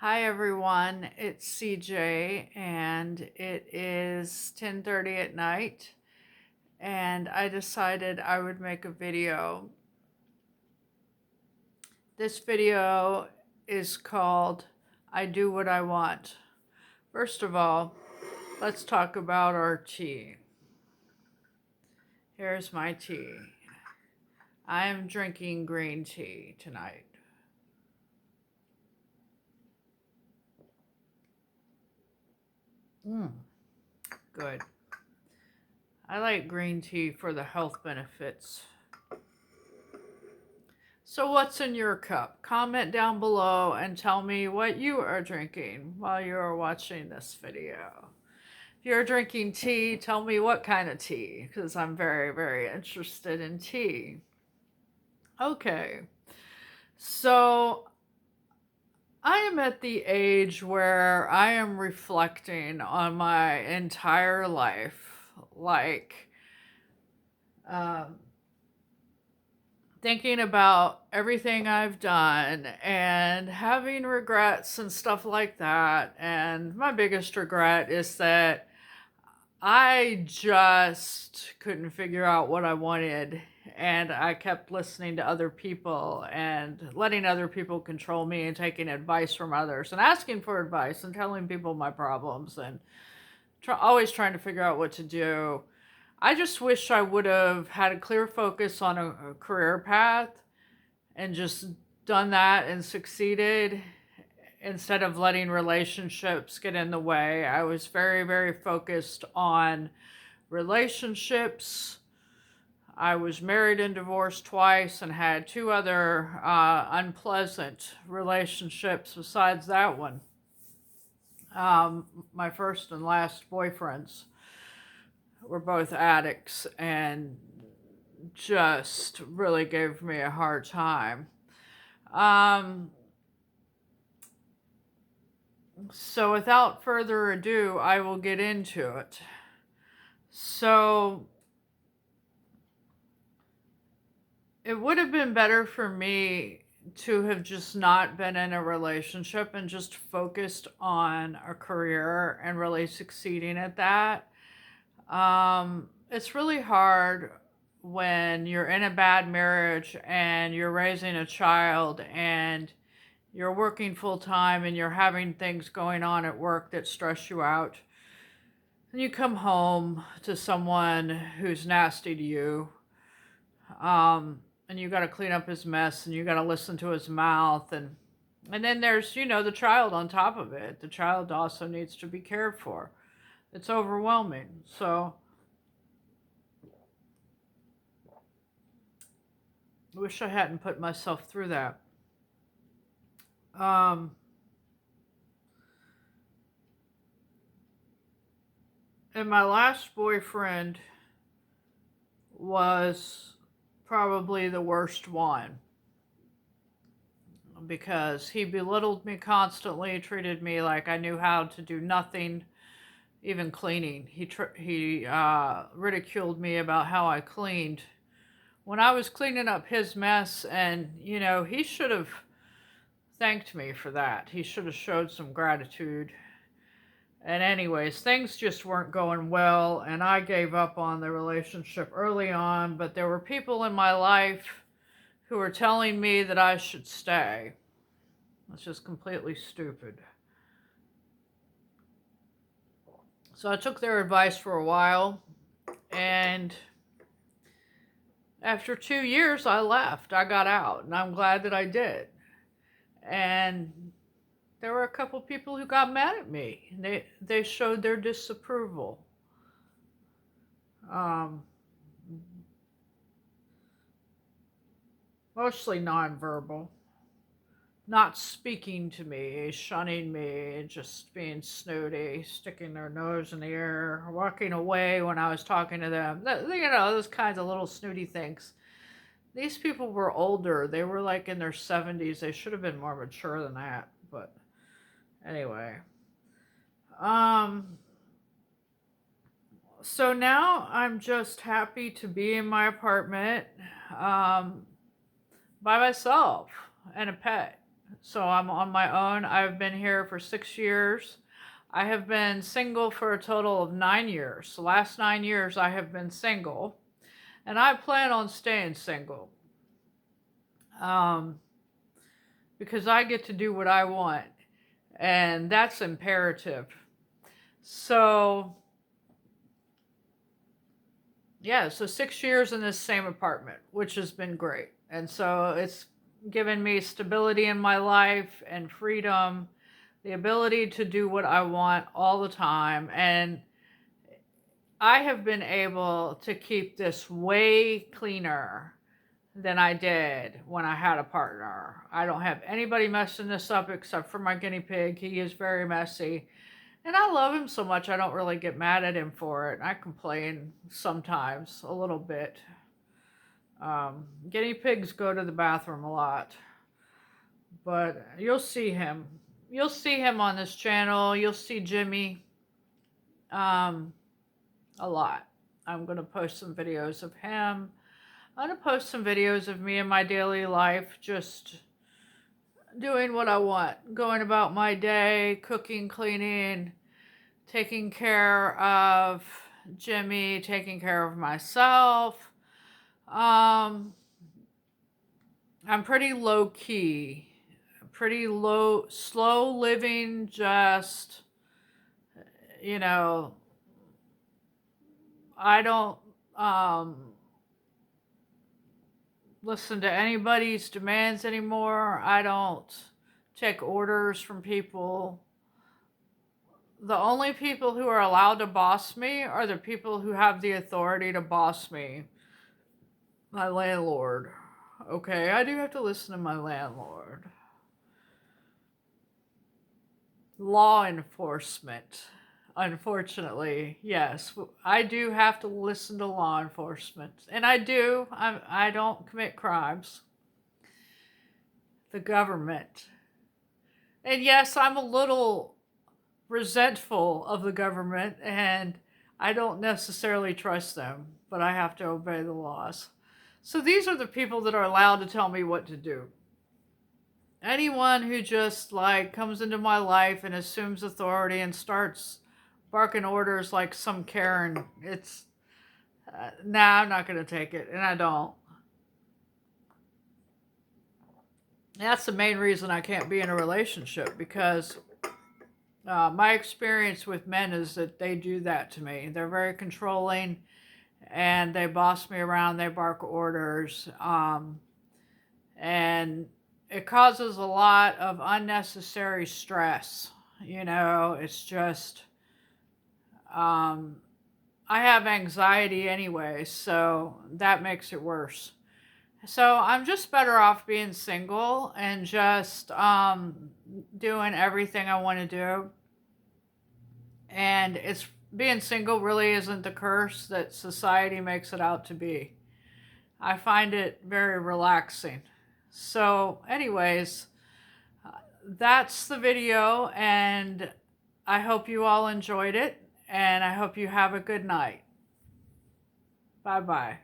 Hi everyone, it's CJ and it is 10:30 at night and I decided I would make a video. This video is called I Do What I Want. First of all, let's talk about our tea. Here's my tea. I am drinking green tea tonight. Good. I like green tea for the health benefits. So what's in your cup? Comment down below and tell me what you are drinking while you are watching this video. If you're drinking tea, tell me what kind of tea, because I'm very, very interested in tea. Okay, so I am at the age where I am reflecting on my entire life, like, um, thinking about everything I've done and having regrets and stuff like that. And my biggest regret is that I just couldn't figure out what I wanted. And I kept listening to other people and letting other people control me and taking advice from others and asking for advice and telling people my problems and always trying to figure out what to do. I just wish I would have had a clear focus on a career path and just done that and succeeded instead of letting relationships get in the way. I was very, very focused on relationships. I was married and divorced twice and had two other unpleasant relationships besides that one. My first and last boyfriends were both addicts and just really gave me a hard time. So without further ado, I will get into it. So it would have been better for me to have just not been in a relationship and just focused on a career and really succeeding at that. It's really hard when you're in a bad marriage and you're raising a child and you're working full time and you're having things going on at work that stress you out. And you come home to someone who's nasty to you. And you got to clean up his mess and you got to listen to his mouth. And then there's, the child on top of it. The child also needs to be cared for. It's overwhelming. So I wish I hadn't put myself through that. And my last boyfriend was probably the worst one because he belittled me constantly, treated me like I knew how to do nothing, even cleaning. He ridiculed me about how I cleaned when I was cleaning up his mess, and he should have thanked me for that. He should have showed some gratitude. And anyways, things just weren't going well, and I gave up on the relationship early on, but there were people in my life who were telling me that I should stay. It's just completely stupid. So I took their advice for a while, and after 2 years, I left. I got out, and I'm glad that I did. And there were a couple people who got mad at me. They showed their disapproval. Mostly nonverbal. Not speaking to me, shunning me, just being snooty, sticking their nose in the air, walking away when I was talking to them. Those kinds of little snooty things. These people were older. They were like in their 70s. They should have been more mature than that. But anyway. So now I'm just happy to be in my apartment by myself and a pet. So I'm on my own. I've been here for 6 years. I have been single for a total of 9 years. The last 9 years I have been single, and I plan on staying single um, because I get to do what I want, and that's imperative. So, yeah, so 6 years in this same apartment, which has been great. And so it's given me stability in my life and freedom, the ability to do what I want all the time. And I have been able to keep this way cleaner than I did when I had a partner. I don't have anybody messing this up except for my guinea pig. He is very messy. And I love him so much, I don't really get mad at him for it. I complain sometimes a little bit. Guinea pigs go to the bathroom a lot, but you'll see him. You'll see him on this channel. You'll see Jimmy a lot. I'm going to post some videos of him. I'm going to post some videos of me in my daily life, just doing what I want, going about my day, cooking, cleaning, taking care of Jimmy, taking care of myself. I'm pretty low key, pretty low, slow living, just, you know, I don't listen to anybody's demands anymore. I don't take orders from people. The only people who are allowed to boss me are the people who have the authority to boss me. My landlord. Okay, I do have to listen to my landlord. Law enforcement. Unfortunately, yes, I do have to listen to law enforcement. And I do. I don't commit crimes. The government. And yes, I'm a little resentful of the government, and I don't necessarily trust them, but I have to obey the laws. So these are the people that are allowed to tell me what to do. Anyone who just like comes into my life and assumes authority and starts barking orders like some Karen, it's nah, I'm not going to take it, and I don't. That's the main reason I can't be in a relationship, because my experience with men is that they do that to me. They're very controlling, and they boss me around. They bark orders, and it causes a lot of unnecessary stress. You know, it's just, I have anxiety anyway, so that makes it worse. So I'm just better off being single and just doing everything I want to do. And it's being single really isn't the curse that society makes it out to be. I find it very relaxing. So, anyways, that's the video, and I hope you all enjoyed it, and I hope you have a good night. Bye-bye.